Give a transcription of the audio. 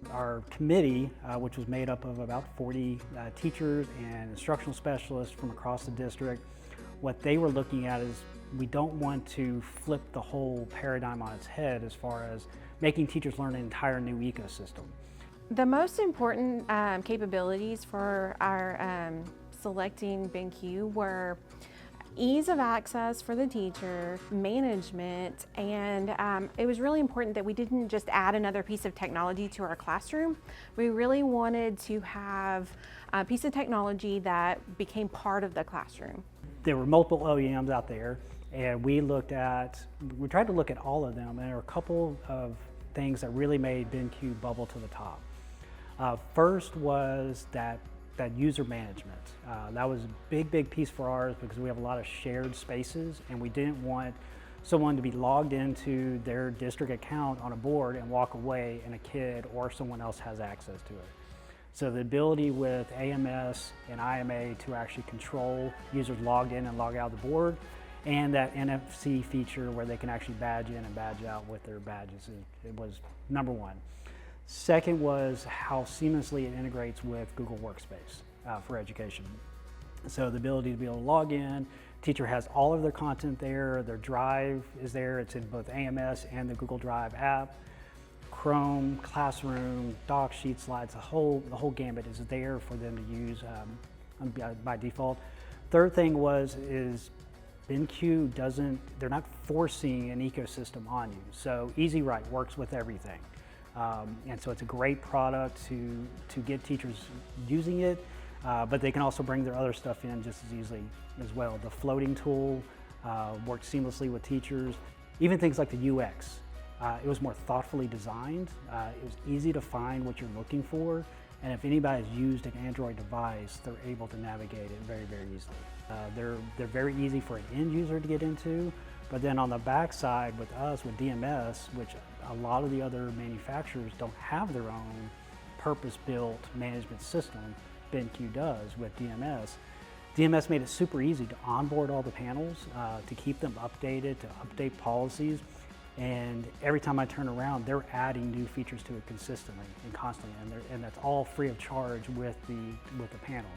Our committee, which was made up of about 40 teachers and instructional specialists from across the district, what they were looking at is we don't want to flip the whole paradigm on its head as far as making teachers learn an entire new ecosystem. The most important capabilities for our selecting BenQ were ease of access for the teacher, management, and it was really important that we didn't just add another piece of technology to our classroom. We really wanted to have a piece of technology that became part of the classroom. There were multiple OEMs out there, and we tried to look at all of them, and there were a couple of things that really made BenQ bubble to the top. First was that user management. That was a big piece for ours because we have a lot of shared spaces, and we didn't want someone to be logged into their district account on a board and walk away and a kid or someone else has access to it. So the ability with AMS and IMA to actually control users logged in and log out of the board, and that NFC feature where they can actually badge in and badge out with their badges, it was number one. Second was how seamlessly it integrates with Google Workspace for education. So the ability to be able to log in, teacher has all of their content there, their drive is there, it's in both AMS and the Google Drive app. Chrome, Classroom, Docs, Sheet, Slides, the whole gambit is there for them to use by default. Third thing is BenQ they're not forcing an ecosystem on you. So Easy Write works with everything. And so it's a great product to get teachers using it, but they can also bring their other stuff in just as easily as well. The floating tool works seamlessly with teachers. Even things like the UX. It was more thoughtfully designed. It was easy to find what you're looking for, and if anybody's used an Android device, they're able to navigate it very easily. They're very easy for an end user to get into, but then on the back side with us, with DMS, which a lot of the other manufacturers don't have their own purpose-built management system, BenQ does with DMS. DMS made it super easy to onboard all the panels, to keep them updated, to update policies. And every time I turn around, they're adding new features to it consistently and constantly, and that's all free of charge with the panel.